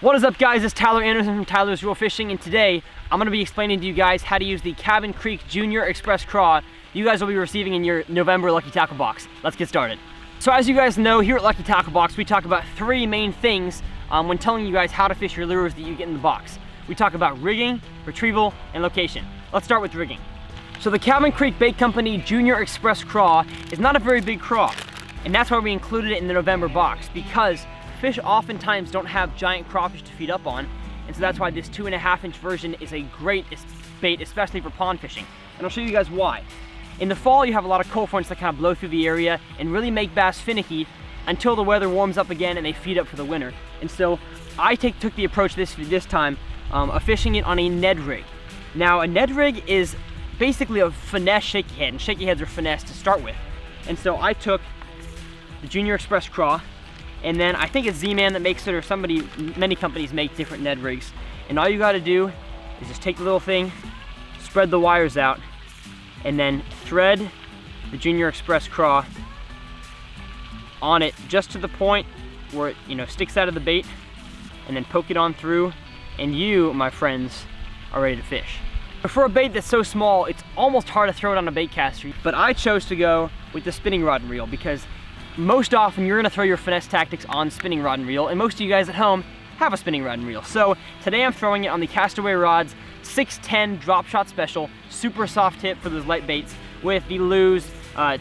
What is up, guys? It's Tyler Anderson from TylersReelFishing, and today I'm going to be explaining to you guys how to use the Cabin Creek Junior Express Craw you guys will be receiving in your November Lucky Tackle Box. Let's get started. So as you guys know, here at Lucky Tackle Box, we talk about three main things when telling you guys how to fish your lures that you get in the box. We talk about rigging, retrieval, and location. Let's start with rigging. So the Cabin Creek Bait Company Junior Express Craw is not a very big craw, and that's why we included it in the November box, because fish oftentimes don't have giant crawfish to feed up on, and so that's why this 2.5-inch version is a great bait, especially for pond fishing. And I'll show you guys why. In the fall, you have a lot of cold fronts that kind of blow through the area and really make bass finicky until the weather warms up again and they feed up for the winter. And so I took the approach this time of fishing it on a Ned rig. Now, a Ned rig is basically a finesse shaky head, and shaky heads are finesse to start with. And so I took the Junior Express Craw, and then I think it's Z-Man that makes it, or many companies make different Ned rigs. And all you gotta do is just take the little thing, spread the wires out, and then thread the Junior Express Craw on it just to the point where it sticks out of the bait, and then poke it on through, and you, my friends, are ready to fish. But for a bait that's so small, it's almost hard to throw it on a bait caster. But I chose to go with the spinning rod and reel because most often you're gonna throw your finesse tactics on spinning rod and reel, and most of you guys at home have a spinning rod and reel. So today I'm throwing it on the Castaway Rods 610 Drop Shot Special, super soft tip for those light baits with the Lew's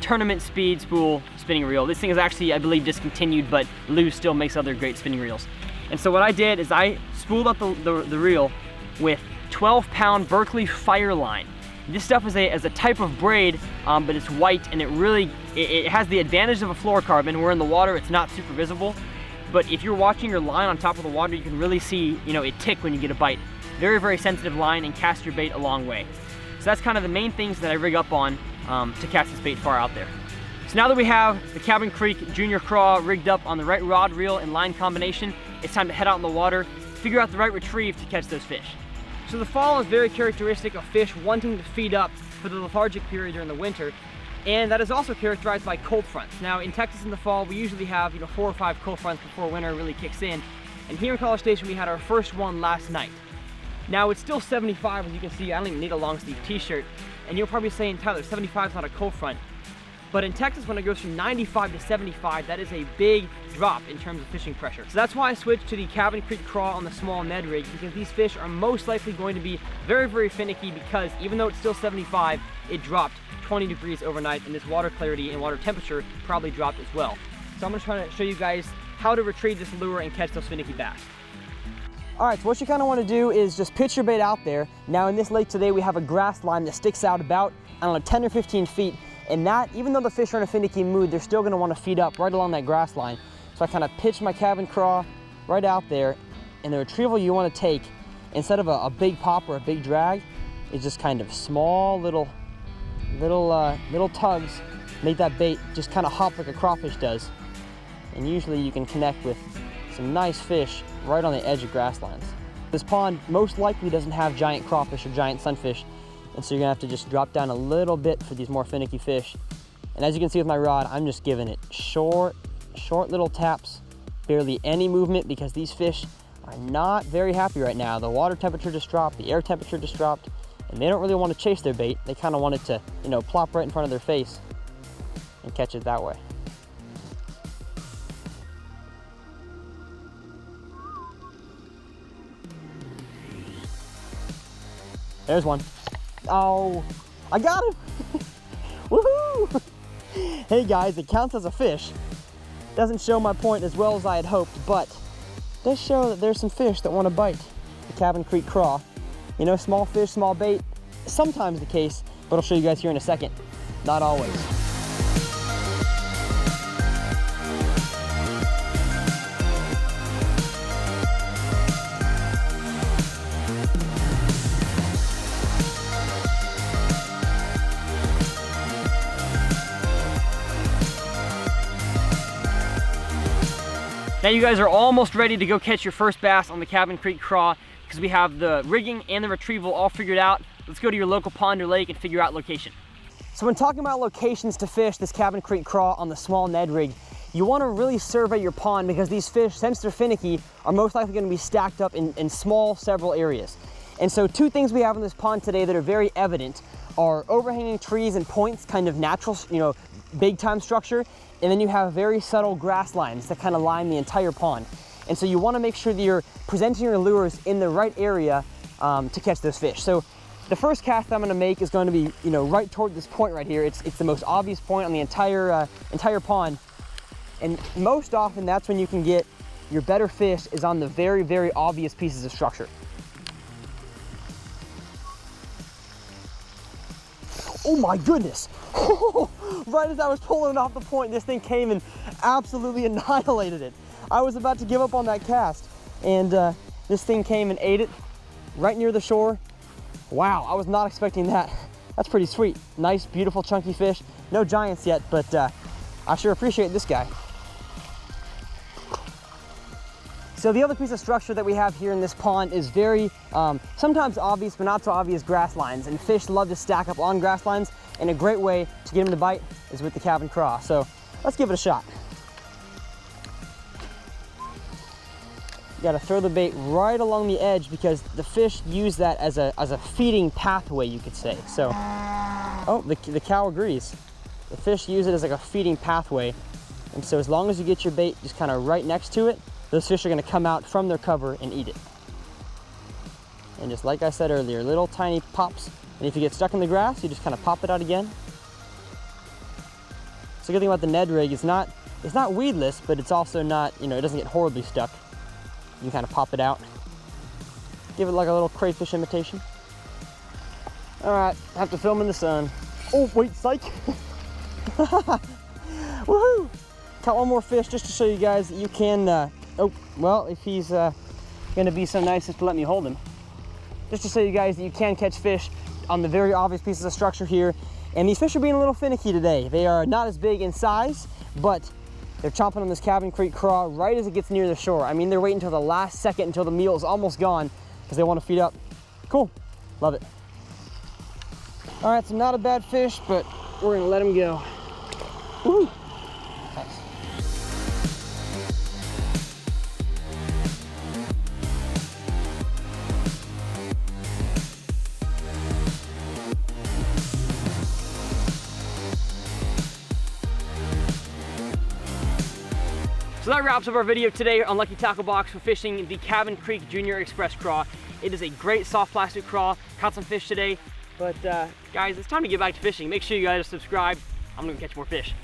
Tournament Speed Spool spinning reel. This thing is actually, I believe, discontinued, but Lew's still makes other great spinning reels. And so what I did is I spooled up the reel with 12-pound Berkeley Fire Line. This stuff is a type of braid, but it's white, and it has the advantage of a fluorocarbon. Where in the water it's not super visible, but if you're watching your line on top of the water, you can really see it tick when you get a bite. Very, very sensitive line, and cast your bait a long way. So that's kind of the main things that I rig up on to cast this bait far out there. So now that we have the Cabin Creek Junior Craw rigged up on the right rod, reel, and line combination, it's time to head out in the water, figure out the right retrieve to catch those fish. So the fall is very characteristic of fish wanting to feed up for the lethargic period during the winter, and that is also characterized by cold fronts. Now in Texas in the fall, we usually have 4 or 5 cold fronts before winter really kicks in, and here in College Station we had our first one last night. Now it's still 75, as you can see. I don't even need a long sleeve t-shirt, and you're probably saying, Tyler, 75 is not a cold front. But in Texas, when it goes from 95 to 75, that is a big drop in terms of fishing pressure. So that's why I switched to the Cabin Creek Craw on the small Ned rig, because these fish are most likely going to be very, very finicky, because even though it's still 75, it dropped 20 degrees overnight, and this water clarity and water temperature probably dropped as well. So I'm gonna try to show you guys how to retrieve this lure and catch those finicky bass. All right, so what you kind of want to do is just pitch your bait out there. Now in this lake today, we have a grass line that sticks out about, I don't know, 10 or 15 feet. And that, even though the fish are in a finicky mood, they're still gonna wanna feed up right along that grass line. So I kind of pitch my Cabin Craw right out there, and the retrieval you wanna take, instead of a big pop or a big drag, is just kind of small little tugs. Make that bait just kind of hop like a crawfish does. And usually you can connect with some nice fish right on the edge of grasslands. This pond most likely doesn't have giant crawfish or giant sunfish, and so you're gonna have to just drop down a little bit for these more finicky fish. And as you can see with my rod, I'm just giving it short little taps, barely any movement, because these fish are not very happy right now. The water temperature just dropped, the air temperature just dropped, and they don't really want to chase their bait. They kind of want it to, plop right in front of their face and catch it that way. There's one. Oh, I got him. Woohoo! Hey guys, it counts as a fish. Doesn't show my point as well as I had hoped, but does show that there's some fish that want to bite the Cabin Creek Craw. Small fish, small bait, sometimes the case, but I'll show you guys here in a second. Not always. Now you guys are almost ready to go catch your first bass on the Cabin Creek Craw, because we have the rigging and the retrieval all figured out. Let's go to your local pond or lake and figure out location. So when talking about locations to fish this Cabin Creek Craw on the small Ned rig, you want to really survey your pond, because these fish, since they're finicky, are most likely going to be stacked up in small several areas. And so two things we have in this pond today that are very evident are overhanging trees and points, kind of natural, you know, big time structure, and then you have very subtle grass lines that kind of line the entire pond. And so you want to make sure that you're presenting your lures in the right area to catch those fish. So the first cast I'm going to make is going to be, you know, right toward this point right here. It's the most obvious point on the entire pond, and most often that's when you can get your better fish, is on the very, very obvious pieces of structure. Oh my goodness! Right as I was pulling it off the point, this thing came and absolutely annihilated it. I was about to give up on that cast, and this thing came and ate it right near the shore. Wow, I was not expecting that. That's pretty sweet. Nice, beautiful, chunky fish. No giants yet, but I sure appreciate this guy. So the other piece of structure that we have here in this pond is very, sometimes obvious, but not so obvious grass lines. And fish love to stack up on grass lines, and a great way to get them to bite is with the cabin craw. So let's give it a shot. You gotta throw the bait right along the edge, because the fish use that as a feeding pathway, you could say. So, oh, the cow agrees. The fish use it as like a feeding pathway. And so as long as you get your bait just kind of right next to it, those fish are gonna come out from their cover and eat it. And just like I said earlier, little tiny pops. And if you get stuck in the grass, you just kind of pop it out again. So the good thing about the Ned rig is it's not weedless, but it's also not, you know, it doesn't get horribly stuck. You can kind of pop it out. Give it like a little crayfish imitation. All right, I have to film in the sun. Oh, wait, psych. Woohoo! Caught one more fish just to show you guys that you can, oh, well, if he's gonna be so nice as to let me hold him. Just to show you guys that you can catch fish on the very obvious pieces of structure here. And these fish are being a little finicky today. They are not as big in size, but they're chomping on this Cabin Creek craw right as it gets near the shore. I mean, they're waiting until the last second, until the meal is almost gone, because they want to feed up. Cool, love it. All right, so not a bad fish, but we're gonna let him go. Woo! Nice. So that wraps up our video today on Lucky Tackle Box for fishing the Cabin Creek Junior Express Craw. It is a great soft plastic craw. Caught some fish today, but guys, it's time to get back to fishing. Make sure you guys subscribe. I'm gonna catch more fish.